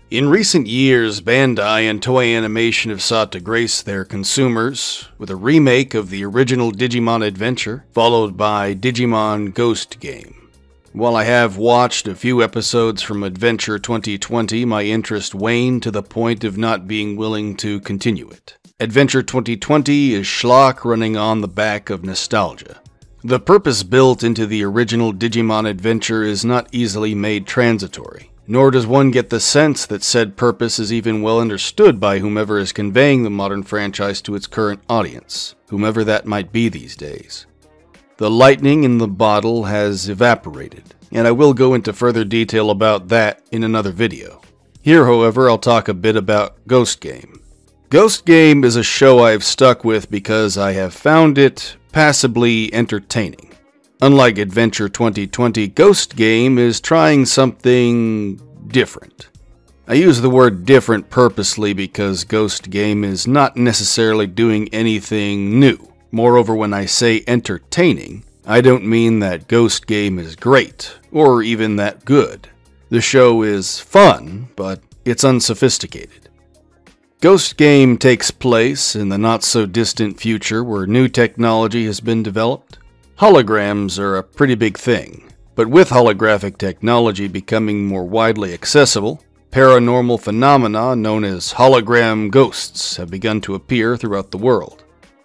In recent years, Bandai and Toei Animation have sought to grace their consumers with a remake of the original Digimon Adventure, followed by Digimon Ghost Game. While I have watched a few episodes from Adventure 2020, my interest waned to the point of not being willing to continue it. Adventure 2020 is schlock running on the back of nostalgia. The purpose built into the original Digimon Adventure is not easily made transitory. Nor does one get the sense that said purpose is even well understood by whomever is conveying the modern franchise to its current audience, whomever that might be these days. The lightning in the bottle has evaporated, and I will go into further detail about that in another video. Here, however, I'll talk a bit about Ghost Game. Ghost Game is a show I have stuck with because I have found it passably entertaining. Unlike Adventure 2020, Ghost Game is trying something different. I use the word different purposely because Ghost Game is not necessarily doing anything new. Moreover, when I say entertaining, I don't mean that Ghost Game is great, or even that good. The show is fun, but it's unsophisticated. Ghost Game takes place in the not-so-distant future where new technology has been developed. Holograms are a pretty big thing, but with holographic technology becoming more widely accessible, paranormal phenomena known as hologram ghosts have begun to appear throughout the world.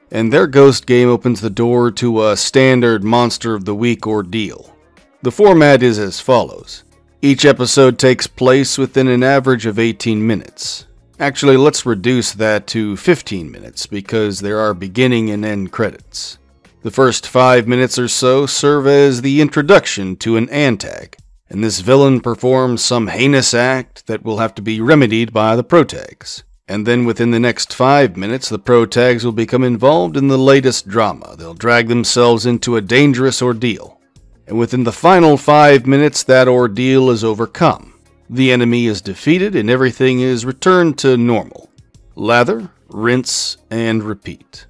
And their Ghost Game opens the door to a standard Monster of the Week ordeal. The format is as follows. Each episode takes place within an average of 18 minutes. Actually, let's reduce that to 15 minutes because there are beginning and end credits. The first 5 minutes or so serve as the introduction to an antag, and this villain performs some heinous act that will have to be remedied by the protags. And then within the next 5 minutes, the protags will become involved in the latest drama. They'll drag themselves into a dangerous ordeal. And within the final 5 minutes, that ordeal is overcome. The enemy is defeated and everything is returned to normal. Lather, rinse, and repeat.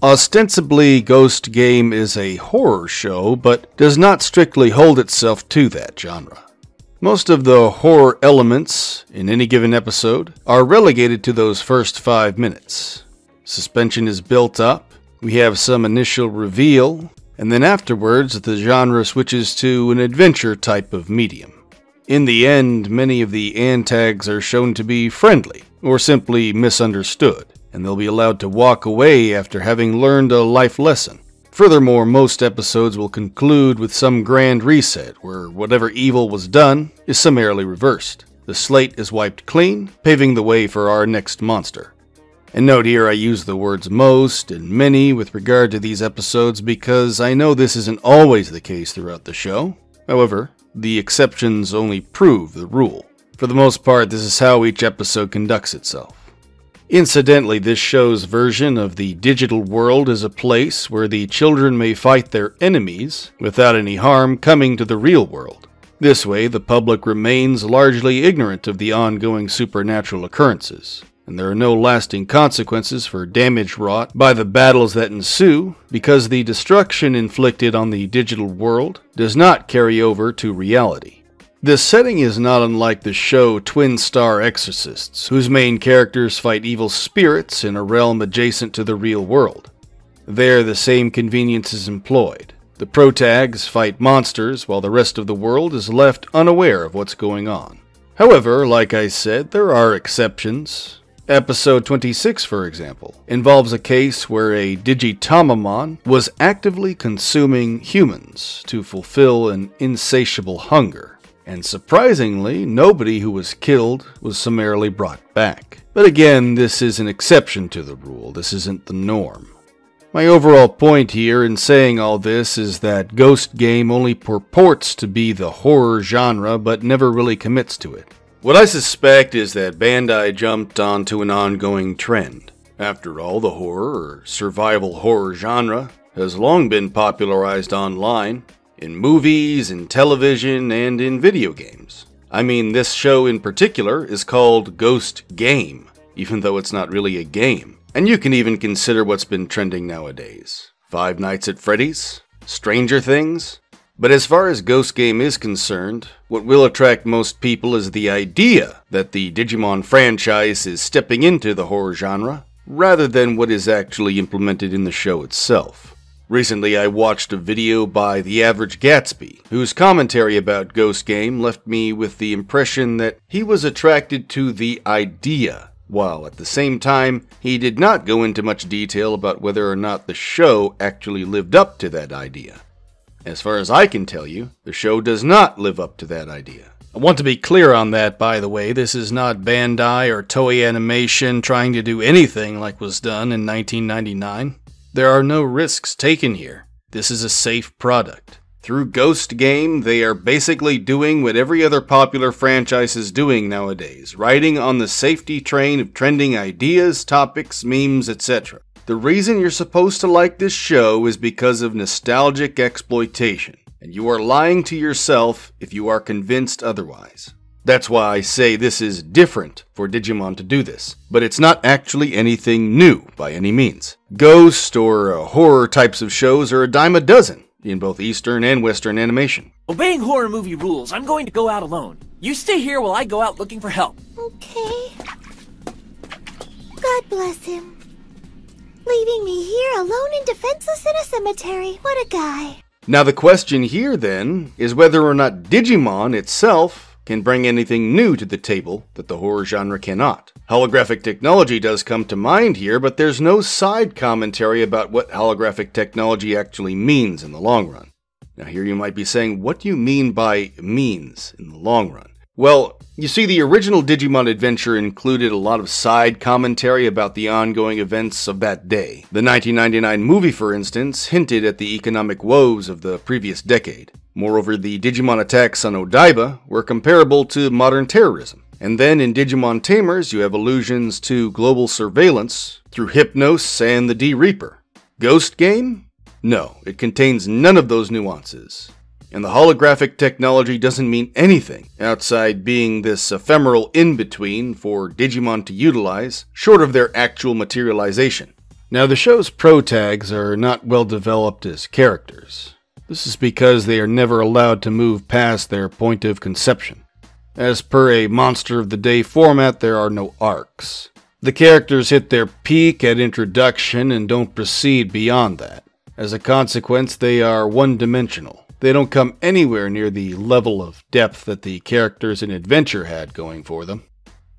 Ostensibly, Ghost Game is a horror show, but does not strictly hold itself to that genre. Most of the horror elements in any given episode are relegated to those first 5 minutes. Suspension is built up, we have some initial reveal, and then afterwards the genre switches to an adventure type of medium. In the end, many of the antags are shown to be friendly, or simply misunderstood, and they'll be allowed to walk away after having learned a life lesson. Furthermore, most episodes will conclude with some grand reset, where whatever evil was done is summarily reversed. The slate is wiped clean, paving the way for our next monster. And note here I use the words most and many with regard to these episodes because I know this isn't always the case throughout the show. However, the exceptions only prove the rule. For the most part, this is how each episode conducts itself. Incidentally, this show's version of the digital world is a place where the children may fight their enemies without any harm coming to the real world. This way, the public remains largely ignorant of the ongoing supernatural occurrences, and there are no lasting consequences for damage wrought by the battles that ensue because the destruction inflicted on the digital world does not carry over to reality. This setting is not unlike the show Twin Star Exorcists, whose main characters fight evil spirits in a realm adjacent to the real world. There, the same convenience is employed. The protags fight monsters while the rest of the world is left unaware of what's going on. However, like I said, there are exceptions. Episode 26, for example, involves a case where a Digitamamon was actively consuming humans to fulfill an insatiable hunger. And surprisingly, nobody who was killed was summarily brought back. But again, this is an exception to the rule, this isn't the norm. My overall point here in saying all this is that Ghost Game only purports to be the horror genre, but never really commits to it. What I suspect is that Bandai jumped onto an ongoing trend. After all, the horror or survival horror genre has long been popularized online, in movies, in television, and in video games. I mean, this show in particular is called Ghost Game, even though it's not really a game. And you can even consider what's been trending nowadays. Five Nights at Freddy's? Stranger Things? But as far as Ghost Game is concerned, what will attract most people is the idea that the Digimon franchise is stepping into the horror genre, rather than what is actually implemented in the show itself. Recently, I watched a video by The Average Gatsby, whose commentary about Ghost Game left me with the impression that he was attracted to the idea, while at the same time, he did not go into much detail about whether or not the show actually lived up to that idea. As far as I can tell you, the show does not live up to that idea. I want to be clear on that, by the way. This is not Bandai or Toei Animation trying to do anything like was done in 1999. There are no risks taken here. This is a safe product. Through Ghost Game, they are basically doing what every other popular franchise is doing nowadays, riding on the safety train of trending ideas, topics, memes, etc. The reason you're supposed to like this show is because of nostalgic exploitation, and you are lying to yourself if you are convinced otherwise. That's why I say this is different for Digimon to do this, but it's not actually anything new by any means. Ghost or horror types of shows are a dime a dozen in both Eastern and Western animation. Obeying horror movie rules, I'm going to go out alone. You stay here while I go out looking for help. Okay. God bless him. Leaving me here alone and defenseless in a cemetery. What a guy. Now the question here then is whether or not Digimon itself can bring anything new to the table that the horror genre cannot. Holographic technology does come to mind here, but there's no side commentary about what holographic technology actually means in the long run. Now here you might be saying, what do you mean by means in the long run? Well, you see, the original Digimon Adventure included a lot of side commentary about the ongoing events of that day. The 1999 movie, for instance, hinted at the economic woes of the previous decade. Moreover, the Digimon attacks on Odaiba were comparable to modern terrorism. And then in Digimon Tamers, you have allusions to global surveillance through Hypnos and the D-Reaper. Ghost Game? No, it contains none of those nuances. And the holographic technology doesn't mean anything outside being this ephemeral in-between for Digimon to utilize, short of their actual materialization. Now, the show's protags are not well developed as characters. This is because they are never allowed to move past their point of conception. As per a Monster of the Day format, there are no arcs. The characters hit their peak at introduction and don't proceed beyond that. As a consequence, they are one-dimensional. They don't come anywhere near the level of depth that the characters in Adventure had going for them.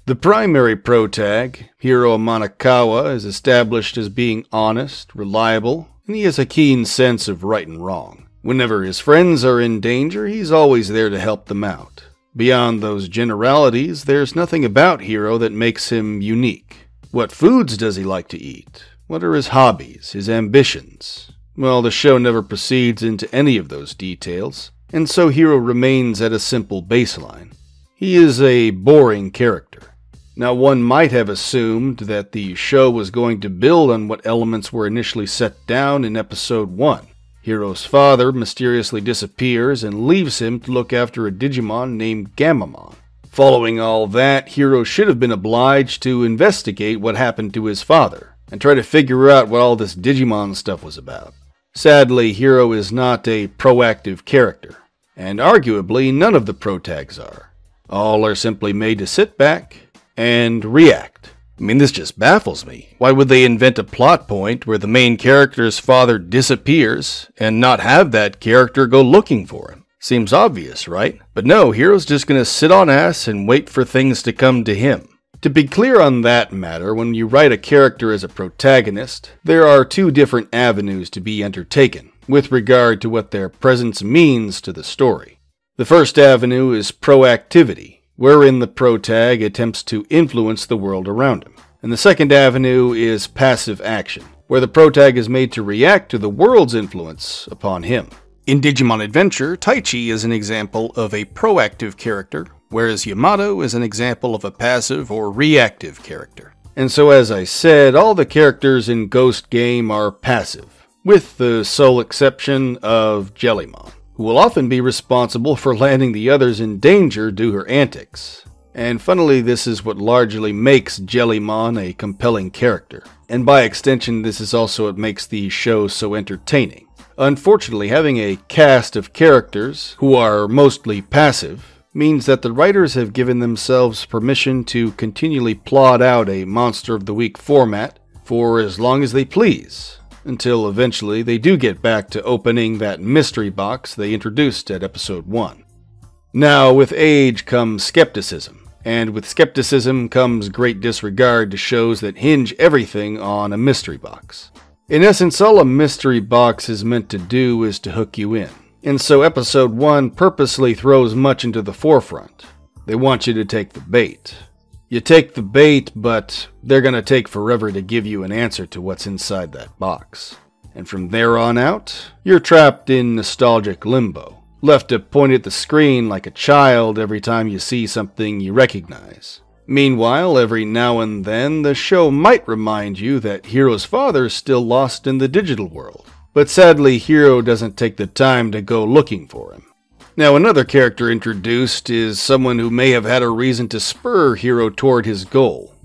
The primary protag, Hiro Manakawa, is established as being honest, reliable, and he has a keen sense of right and wrong. Whenever his friends are in danger, he's always there to help them out. Beyond those generalities, there's nothing about Hiro that makes him unique. What foods does he like to eat? What are his hobbies, his ambitions? Well, the show never proceeds into any of those details, and so Hiro remains at a simple baseline. He is a boring character. Now, one might have assumed that the show was going to build on what elements were initially set down in Episode 1. Hiro's father mysteriously disappears and leaves him to look after a Digimon named Gammamon. Following all that, Hiro should have been obliged to investigate what happened to his father, and try to figure out what all this Digimon stuff was about. Sadly, Hiro is not a proactive character, and arguably none of the protags are. All are simply made to sit back and react. I mean, this just baffles me. Why would they invent a plot point where the main character's father disappears and not have that character go looking for him? Seems obvious, right? But no, Hiro's just gonna sit on ass and wait for things to come to him. To be clear on that matter, when you write a character as a protagonist, there are two different avenues to be undertaken with regard to what their presence means to the story. The first avenue is proactivity, wherein the protag attempts to influence the world around him. And the second avenue is passive action, where the protag is made to react to the world's influence upon him. In Digimon Adventure, Taichi is an example of a proactive character, whereas Yamato is an example of a passive or reactive character. And so, as I said, all the characters in Ghost Game are passive, with the sole exception of Jellymon, who will often be responsible for landing the others in danger due to her antics. And funnily, this is what largely makes Jellymon a compelling character. And by extension, this is also what makes the show so entertaining. Unfortunately, having a cast of characters who are mostly passive means that the writers have given themselves permission to continually plot out a Monster of the Week format for as long as they please, until eventually they do get back to opening that mystery box they introduced at episode 1. Now, with age comes skepticism, and with skepticism comes great disregard to shows that hinge everything on a mystery box. In essence, all a mystery box is meant to do is to hook you in. And so episode 1 purposely throws much into the forefront. They want you to take the bait. You take the bait, but they're gonna take forever to give you an answer to what's inside that box. And from there on out, you're trapped in nostalgic limbo, left to point at the screen like a child every time you see something you recognize. Meanwhile, every now and then, the show might remind you that Hiro's father is still lost in the digital world. But sadly, Hiro doesn't take the time to go looking for him. Now, another character introduced is someone who may have had a reason to spur Hiro toward his goal.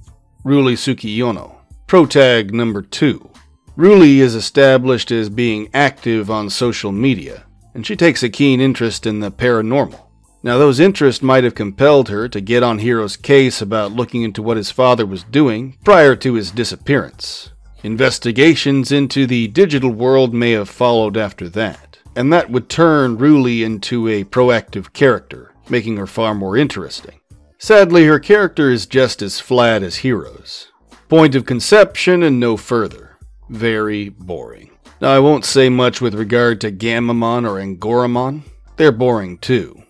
Ruli Tsukiyono, protag number 2. Ruli is established as being active on social media, and she takes a keen interest in the paranormal. Now, those interests might have compelled her to get on Hiro's case about looking into what his father was doing prior to his disappearance. Investigations into the digital world may have followed after that, and that would turn Ruli into a proactive character, making her far more interesting. Sadly, her character is just as flat as Hiro's. Point of conception and no further. Very boring. Now, I won't say much with regard to Gammamon or Angoramon. They're boring too.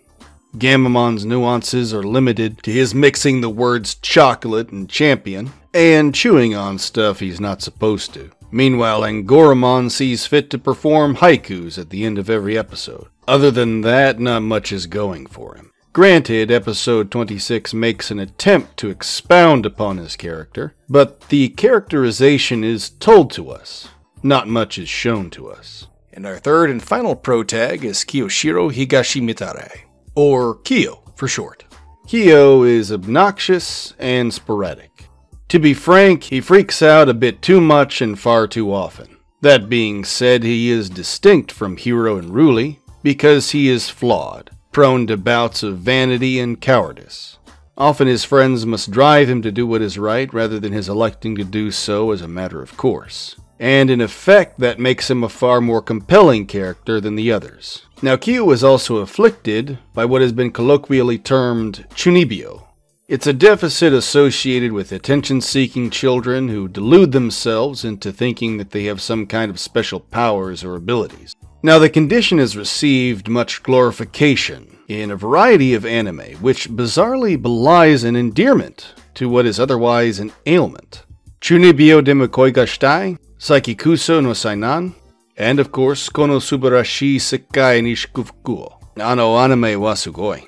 Gammamon's nuances are limited to his mixing the words chocolate and champion, and chewing on stuff he's not supposed to. Meanwhile, Angoramon sees fit to perform haikus at the end of every episode. Other than that, not much is going for him. Granted, episode 26 makes an attempt to expound upon his character, but the characterization is told to us. Not much is shown to us. And our third and final protag is Kiyoshiro Higashimitare, or Kiyo for short. Kiyo is obnoxious and sporadic. To be frank, he freaks out a bit too much and far too often. That being said, he is distinct from Hiro and Ruli because he is flawed, prone to bouts of vanity and cowardice. Often his friends must drive him to do what is right rather than his electing to do so as a matter of course. And in effect, that makes him a far more compelling character than the others. Now, Kiyo is also afflicted by what has been colloquially termed chunibyo. It's a deficit associated with attention-seeking children who delude themselves into thinking that they have some kind of special powers or abilities. Now, the condition has received much glorification in a variety of anime, which bizarrely belies an endearment to what is otherwise an ailment. Chunibyo de Mukoi ga shitai, Saikikuso no Sainan, and of course, Kono Subarashi Sekai ni Shikufukuo. Ano anime wa sugoi.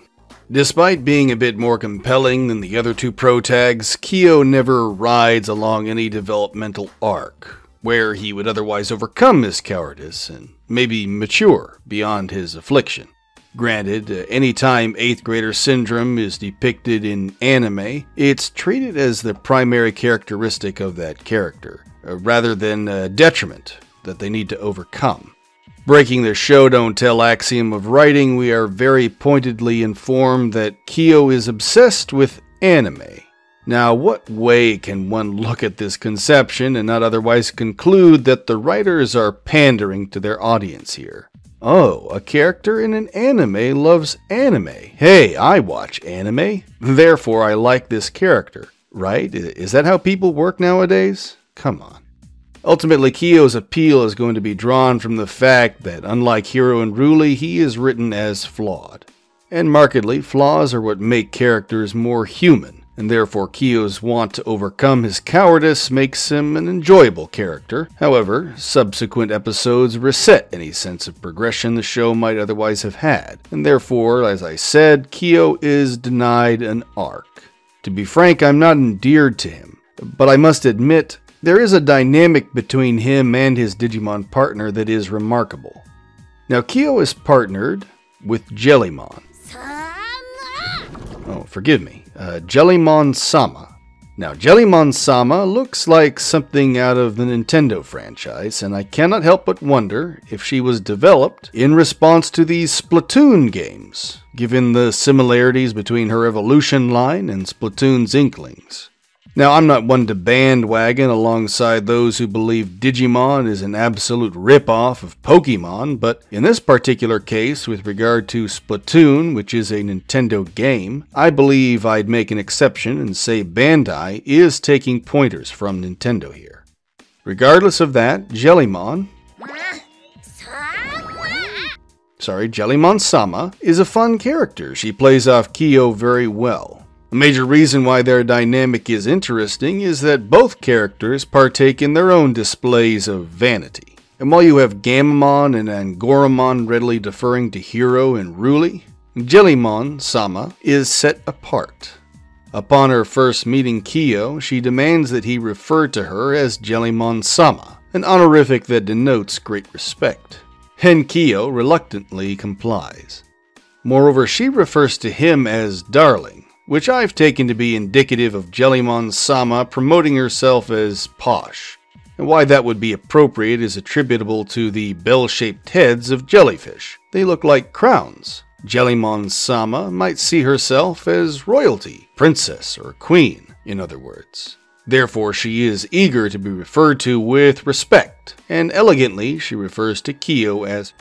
Despite being a bit more compelling than the other two protags, Kiyo never rides along any developmental arc, where he would otherwise overcome his cowardice and maybe mature beyond his affliction. Granted, anytime 8th grader syndrome is depicted in anime, it's treated as the primary characteristic of that character, rather than a detriment that they need to overcome. Breaking the show don't tell axiom of writing, we are very pointedly informed that Kiyo is obsessed with anime. Now, what way can one look at this conception and not otherwise conclude that the writers are pandering to their audience here? Oh, a character in an anime loves anime. Hey, I watch anime, therefore I like this character, right? Is that how people work nowadays? Come on. Ultimately, Kiyo's appeal is going to be drawn from the fact that, unlike Hiro and Ruli, he is written as flawed. And markedly, flaws are what make characters more human, and therefore Kiyo's want to overcome his cowardice makes him an enjoyable character. However, subsequent episodes reset any sense of progression the show might otherwise have had, and therefore, as I said, Kiyo is denied an arc. To be frank, I'm not endeared to him, but I must admit, there is a dynamic between him and his Digimon partner that is remarkable. Now, Kiyo is partnered with Jellymon. Oh, forgive me, Jellymon-sama. Now, Jellymon-sama looks like something out of the Nintendo franchise, and I cannot help but wonder if she was developed in response to these Splatoon games, given the similarities between her Evolution line and Splatoon's Inklings. Now, I'm not one to bandwagon alongside those who believe Digimon is an absolute rip-off of Pokemon, but in this particular case, with regard to Splatoon, which is a Nintendo game, I believe I'd make an exception and say Bandai is taking pointers from Nintendo here. Regardless of that, Jellymon-sama is a fun character. She plays off Kyo very well. A major reason why their dynamic is interesting is that both characters partake in their own displays of vanity. And while you have Gammamon and Angoramon readily deferring to Hiro and Ruli, Jellymon-sama is set apart. Upon her first meeting Kyo, she demands that he refer to her as Jellymon-sama, an honorific that denotes great respect. And Kyo reluctantly complies. Moreover, she refers to him as darling, which I've taken to be indicative of Jellymon-sama promoting herself as posh. And why that would be appropriate is attributable to the bell-shaped heads of jellyfish. They look like crowns. Jellymon-sama might see herself as royalty, princess, or queen, in other words. Therefore, she is eager to be referred to with respect, and elegantly she refers to Kyo as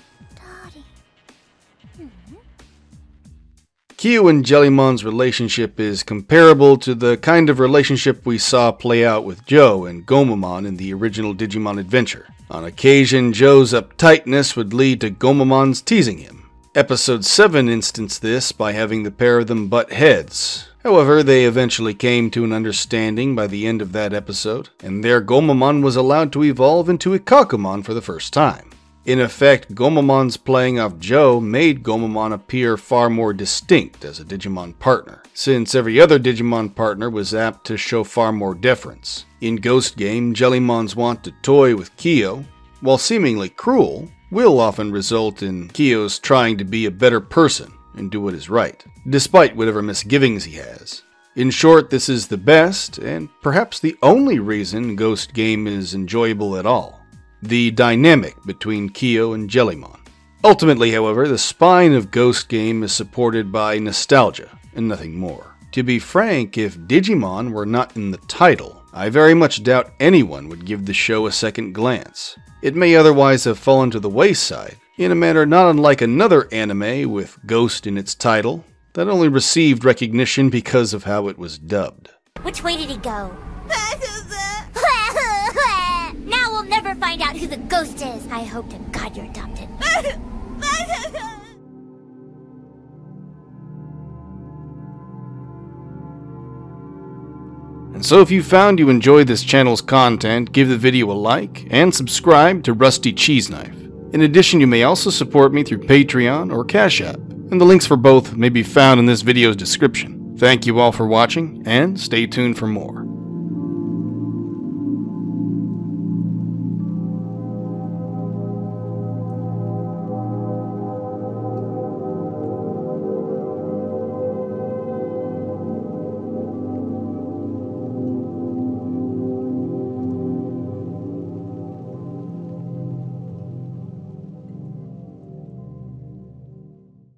Kyo and Jellymon's relationship is comparable to the kind of relationship we saw play out with Joe and Gomamon in the original Digimon Adventure. On occasion, Joe's uptightness would lead to Gomamon's teasing him. Episode 7 instanced this by having the pair of them butt heads. However, they eventually came to an understanding by the end of that episode, and their Gomamon was allowed to evolve into Ikakumon for the first time. In effect, Gomamon's playing off Joe made Gomamon appear far more distinct as a Digimon partner, since every other Digimon partner was apt to show far more deference. In Ghost Game, Jellymon's want to toy with Kyo, while seemingly cruel, will often result in Kyo's trying to be a better person and do what is right, despite whatever misgivings he has. In short, this is the best, and perhaps the only reason Ghost Game is enjoyable at all. The dynamic between Kyo and Jellymon. Ultimately, however, the spine of Ghost Game is supported by nostalgia and nothing more. To be frank, if Digimon were not in the title, I very much doubt anyone would give the show a second glance. It may otherwise have fallen to the wayside, in a manner not unlike another anime with Ghost in its title, that only received recognition because of how it was dubbed. Which way did he go? Now we'll never find out who the ghost is. I hope to God you're adopted. And so if you found you enjoyed this channel's content, give the video a like and subscribe to Rusty Cheese Knife. In addition, you may also support me through Patreon or Cash App, and the links for both may be found in this video's description. Thank you all for watching, and stay tuned for more.